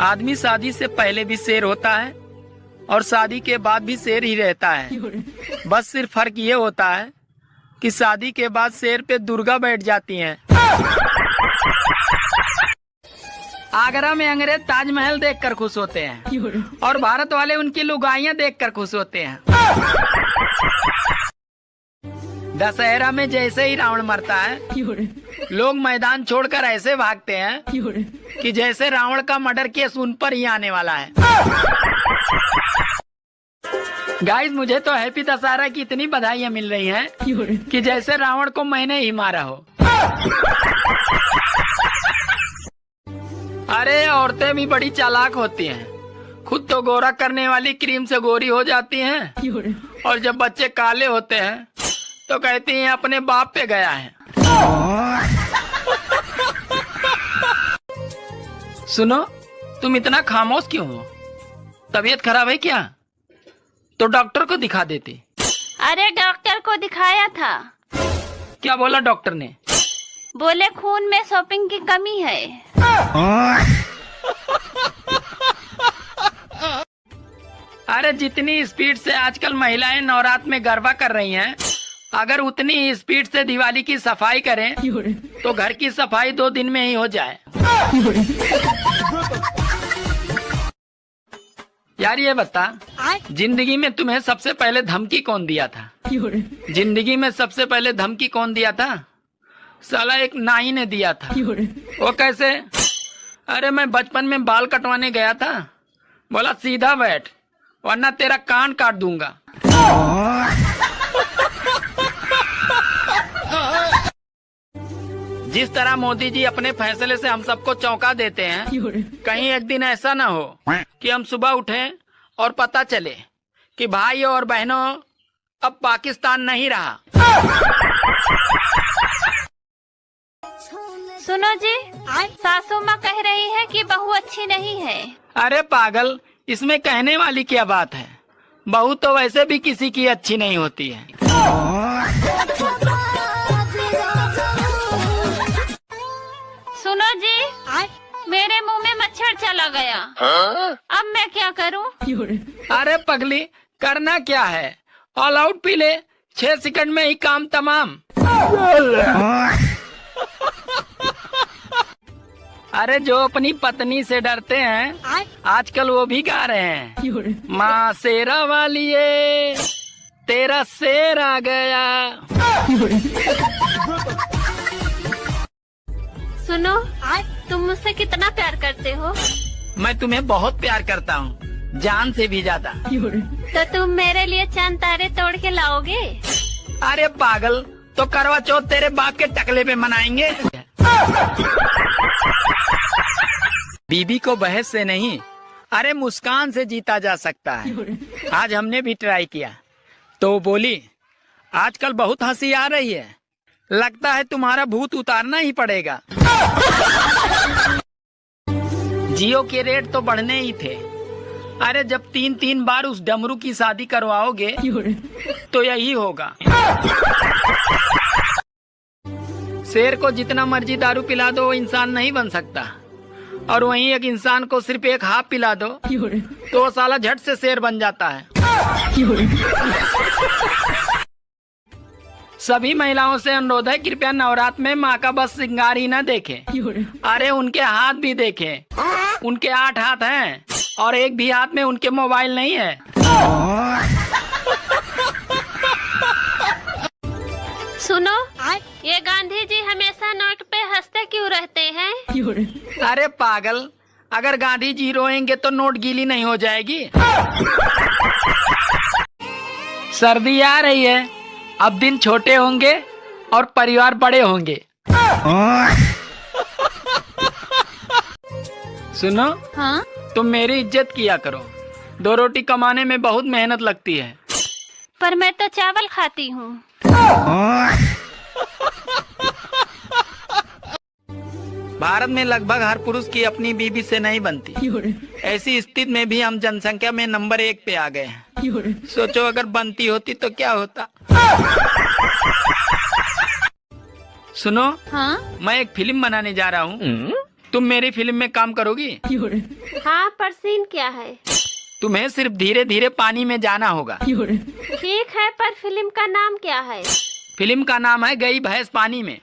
आदमी शादी से पहले भी शेर होता है और शादी के बाद भी शेर ही रहता है। बस सिर्फ फर्क ये होता है कि शादी के बाद शेर पे दुर्गा बैठ जाती हैं। आगरा में अंग्रेज ताजमहल देखकर खुश होते हैं और भारत वाले उनकी लुगाइयां देखकर खुश होते हैं। दशहरा में जैसे ही रावण मरता है लोग मैदान छोड़कर ऐसे भागते हैं कि जैसे रावण का मर्डर केस उन पर ही आने वाला है। गाइस, मुझे तो हैप्पी दशहरा की इतनी बधाइयाँ मिल रही हैं कि जैसे रावण को मैंने ही मारा हो। अरे औरतें भी बड़ी चालाक होती हैं। खुद तो गोरा करने वाली क्रीम से गोरी हो जाती हैं और जब बच्चे काले होते हैं तो कहती हैं अपने बाप पे गया है। सुनो, तुम इतना खामोश क्यों हो? तबीयत खराब है क्या? तो डॉक्टर को दिखा देती। अरे डॉक्टर को दिखाया था। क्या बोला डॉक्टर ने? बोले खून में शॉपिंग की कमी है। अरे जितनी स्पीड से आजकल महिलाएं नवरात्र में गरबा कर रही हैं, अगर उतनी ही स्पीड से दिवाली की सफाई करें तो घर की सफाई 2 दिन में ही हो जाए। यार ये बता, जिंदगी में तुम्हें सबसे पहले धमकी कौन दिया था? जिंदगी में सबसे पहले धमकी कौन दिया था? साला एक नाई ने दिया था। वो कैसे? अरे मैं बचपन में बाल कटवाने गया था, बोला सीधा बैठ वरना तेरा कान काट दूंगा। जिस तरह मोदी जी अपने फैसले से हम सबको चौंका देते हैं, कहीं एक दिन ऐसा ना हो कि हम सुबह उठें और पता चले कि भाई और बहनों अब पाकिस्तान नहीं रहा। सुनो जी, सासू माँ कह रही है कि बहू अच्छी नहीं है। अरे पागल, इसमें कहने वाली क्या बात है? बहू तो वैसे भी किसी की अच्छी नहीं होती है। सुनो जी, मेरे मुंह में मच्छर चला गया। अब मैं क्या करूं? अरे पगली, करना क्या है? ऑल आउट पी ले, 6 सेकंड में ही काम तमाम। अरे जो अपनी पत्नी से डरते हैं आजकल वो भी गा रहे हैं, माँ शेरा वालिए तेरा शेर आ गया। सुनो, तुम मुझसे कितना प्यार करते हो? मैं तुम्हें बहुत प्यार करता हूँ, जान से भी ज्यादा। तो तुम मेरे लिए चांद तारे तोड़ के लाओगे? अरे पागल, तो करवा चौथ तेरे बाप के टकले पे मनाएंगे। बीबी को बहस से नहीं, अरे मुस्कान से जीता जा सकता है। आज हमने भी ट्राई किया तो बोली आजकल बहुत हंसी आ रही है, लगता है तुम्हारा भूत उतारना ही पड़ेगा। जियो के रेट तो बढ़ने ही थे। अरे जब 3 बार उस डमरू की शादी करवाओगे तो यही होगा। शेर को जितना मर्जी दारू पिला दो वो इंसान नहीं बन सकता, और वहीं एक इंसान को सिर्फ एक हाफ पिला दो तो वो साला झट से शेर बन जाता है। सभी महिलाओं से अनुरोध है, कृपया नवरात्र में माँ का बस श्रृंगार ही न देखें। अरे उनके हाथ भी देखें, उनके 8 हाथ हैं और एक भी हाथ में उनके मोबाइल नहीं है। सुनो, ये गांधी जी हमेशा नोट पे हंसते क्यों रहते हैं? अरे पागल, अगर गांधी जी रोएंगे तो नोट गीली नहीं हो जाएगी। सर्दी आ रही है, अब दिन छोटे होंगे और परिवार बड़े होंगे। सुनो, हाँ? तुम मेरी इज्जत किया करो, 2 रोटी कमाने में बहुत मेहनत लगती है। पर मैं तो चावल खाती हूँ। भारत में लगभग हर पुरुष की अपनी बीवी से नहीं बनती। ऐसी स्थिति में भी हम जनसंख्या में नंबर 1 पे आ गए हैं। सोचो अगर बनती होती तो क्या होता। सुनो, हाँ? मैं एक फिल्म बनाने जा रहा हूँ, तुम मेरी फिल्म में काम करोगी? हाँ, पर सीन क्या है? तुम्हें सिर्फ धीरे धीरे पानी में जाना होगा। ठीक है, पर फिल्म का नाम क्या है? फिल्म का नाम है गई भैंस पानी में।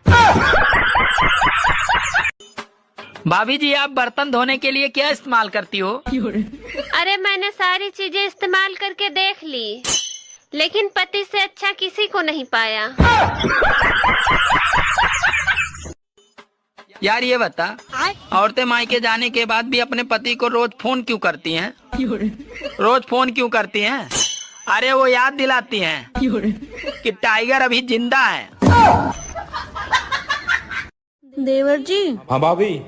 भाभी जी, आप बर्तन धोने के लिए क्या इस्तेमाल करती हो? अरे मैंने सारी चीजें इस्तेमाल करके देख ली, लेकिन पति से अच्छा किसी को नहीं पाया। यार ये बता, औरतें मायके जाने के बाद भी अपने पति को रोज फोन क्यों करती हैं? रोज फोन क्यों करती हैं? अरे वो याद दिलाती हैं कि टाइगर अभी जिंदा है। देवर जी। हाँ भाभी।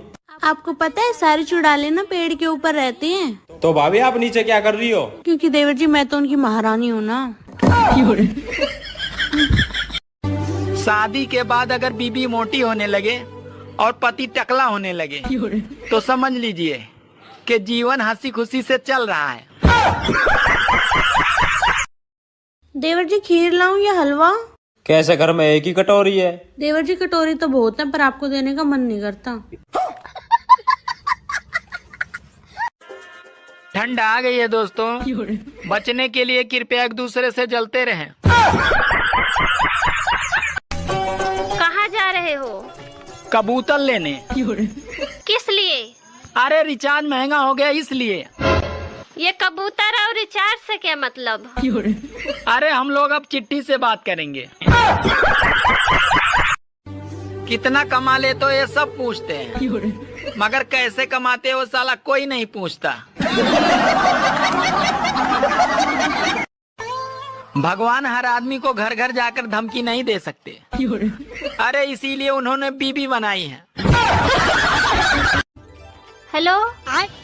आपको पता है सारी चुड़ैलें ना पेड़ के ऊपर रहती हैं। तो भाभी आप नीचे क्या कर रही हो? क्योंकि देवर जी मैं तो उनकी महारानी हूँ ना। शादी के बाद अगर बीबी मोटी होने लगे और पति टकला होने लगे तो समझ लीजिए कि जीवन हंसी खुशी से चल रहा है। देवर जी खीर लाऊं या हलवा? कैसे, घर में एक ही कटोरी है? देवर जी कटोरी तो बहुत है, पर आपको देने का मन नहीं करता। ठंड आ गई है दोस्तों, बचने के लिए कृपया एक दूसरे से जलते रहें। कहाँ जा रहे हो? कबूतर लेने। किस लिए? अरे रिचार्ज महंगा हो गया इसलिए। ये कबूतर और रिचार्ज से क्या मतलब? अरे हम लोग अब चिट्ठी से बात करेंगे। कितना कमा ले तो ये सब पूछते हैं, मगर कैसे कमाते हो साला कोई नहीं पूछता। भगवान हर आदमी को घर घर जाकर धमकी नहीं दे सकते। अरे इसीलिए उन्होंने बीबी बनाई है। हेलो,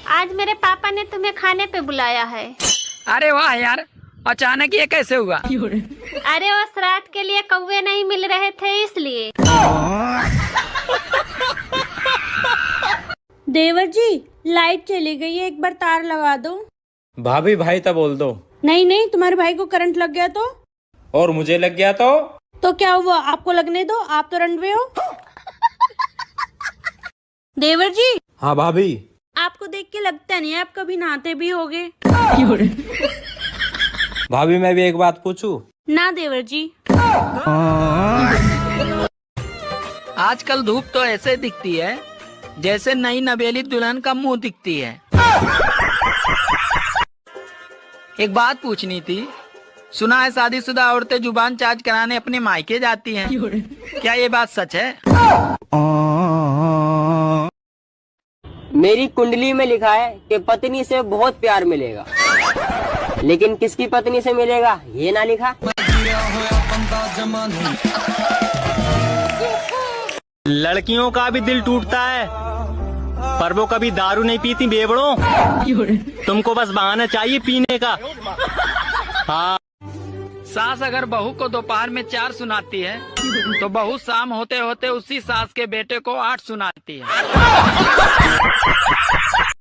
आज मेरे पापा ने तुम्हें खाने पे बुलाया है। अरे वाह यार, अचानक ये कैसे हुआ? अरे वो श्राद्ध के लिए कौवे नहीं मिल रहे थे इसलिए। देवर जी लाइट चली गई है, एक बार तार लगा दो। भाभी भाई तब बोल दो। नहीं नहीं, तुम्हारे भाई को करंट लग गया तो? और मुझे लग गया तो क्या हुआ? आपको लगने दो, आप तो रंडवे हो। देवर जी। हाँ भाभी। आपको देख के लगता नहीं है आप कभी नहाते भी होगे। भाभी मैं भी एक बात पूछूं? ना देवर जी। आजकल धूप तो ऐसे दिखती है जैसे नई नवेली दुल्हन का मुंह दिखती है। एक बात पूछनी थी, सुना है शादीशुदा औरतें जुबान चार्ज कराने अपने मायके जाती हैं, क्या ये बात सच है? मेरी कुंडली में लिखा है कि पत्नी से बहुत प्यार मिलेगा, लेकिन किसकी पत्नी से मिलेगा ये ना लिखा। लड़कियों का भी दिल टूटता है, पर वो कभी दारू नहीं पीती बेवड़ों। तुमको बस बहाना चाहिए पीने का। हाँ। सास अगर बहू को दोपहर में 4 सुनाती है तो बहू शाम होते होते उसी सास के बेटे को 8 सुनाती है।